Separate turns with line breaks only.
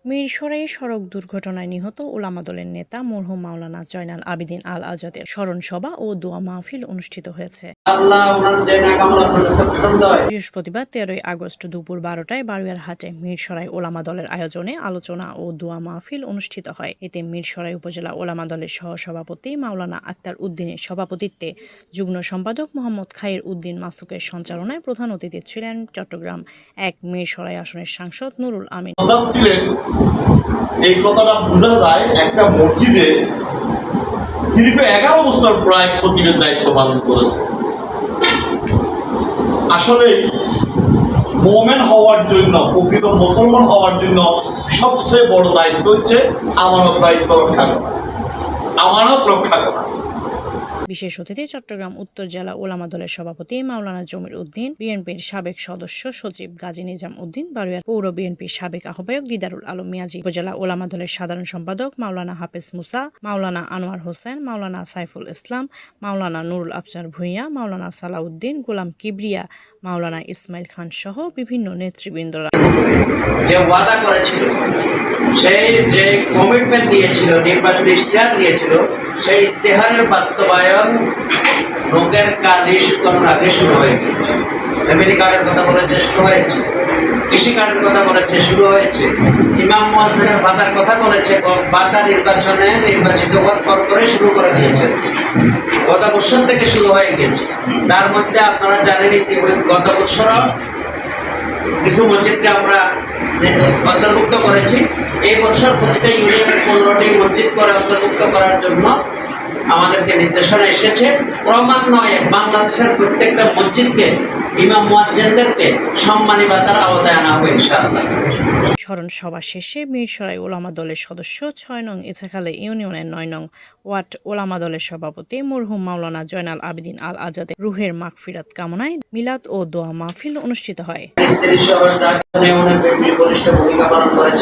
মিরসরাই সড়ক দুর্ঘটনায় নিহত ওলামা দলের নেতা মরহুম মাওলানা জয়নাল আবেদিন আল আজাদের স্মরণ সভা ও দোয়া মাহফিল অনুষ্ঠিত হয়েছে। বৃহস্পতিবার 13 আগস্ট দুপুর 12টায় বারুইয়ারহাটে মিরসরাই ওলামা দলের আয়োজনে আলোচনা ও দোয়া মাহফিল অনুষ্ঠিত হয়। এতে মিরসরাই উপজেলা ওলামা দলের সহসভাপতি মাওলানা আক্তার উদ্দিনের সভাপতিত্বে যুগ্ম সম্পাদক মোহাম্মদ খাইর উদ্দিন মাসুকের সঞ্চালনায় প্রধান অতিথি ছিলেন চট্টগ্রাম 1 মিরসরাই আসনের সাংসদ নুরুল আমিন।
এই কথাটা বোঝা যায় একটা মসজিদে দীর্ঘ 11 বছর প্রায় খতিবের দায়িত্ব পালন করেছে। আসলে মুমিন হওয়ার জন্য, প্রকৃত মুসলমান হওয়ার জন্য সবচেয়ে বড় দায়িত্ব হচ্ছে আমানত দায়িত্ব রক্ষা করা, আমানত রক্ষা করা।
বিশেষ অতিথি চট্টগ্রাম উত্তর জেলা ওলামা দলের সভাপতি মাওলানা জমির উদ্দিন, বিএনপির সাবেক সদস্য সচিব গাজী নিজাম উদ্দিন, বারুইয়ার পৌর বিএনপির সাবেক আহ্বায়ক দিদারুল আলম মিয়াজি, উপজেলা ওলামা দলের সাধারণ সম্পাদক মাওলানা হাফেজ মুসা, মাওলানা আনোয়ার হোসেন, মাওলানা সাইফুল ইসলাম, মাওলানা নুরুল আফজার ভূঁইয়া, মাওলানা সালাউদ্দিন, গোলাম কিবরিয়া, মাওলানা ইসমাইল খান সহ বিভিন্ন নেতৃবৃন্দরা।
যে ওয়াদা করেছিল, সেই যে কমিটমেন্ট দিয়েছিল, নির্বাচনী ইশতেহার দিয়েছিল, সেই ইশতেহারের বাস্তবায়ন রোগের কাজ ইস্যু করার আগে শুরু হয়ে গেছে। ফ্যামিলি কার্ডের কথা বলেছে, শুরু হয়েছে। কৃষি কার্ডের কথা বলেছে, শুরু হয়েছে। ইমাম মুয়াজ্জিনের ভাতার কথা বলেছে, ভাতা নির্বাচনে নির্বাচিত হওয়ার পর করে শুরু করে দিয়েছে। গত বছর থেকে শুরু হয়ে গেছে। তার মধ্যে আপনারা জানেন গত বছরও কিছু মসজিদকে আমরা অন্তর্ভুক্ত করেছি। এই বছর প্রতিটা ইউনিয়নের 15টি মসজিদ করে অন্তর্ভুক্ত করার জন্য আমাদেরকে নির্দেশনা এসেছে। ক্রমান্বয়ে বাংলাদেশের প্রত্যেকটা মসজিদকে ইমাম মুয়াজ্জিনদেরকে সম্মানী ভাতার আওতায় আনা হবে ইনশাআল্লাহ।
স্মরণ সভা শেষে মিরসরাই ওলামা দলের সদস্য 6 নং ইছাখালী ইউনিয়নের 9 নং ওয়ার্ড ওলামা দলের সভাপতি মরহুম মাওলানা জয়নাল আবেদিন আল আজাদের রুহের মাগফিরাত কামনায় মিলাদ ও দোয়া মাহফিল অনুষ্ঠিত হয়।
ভূমিকা পালন করেছে।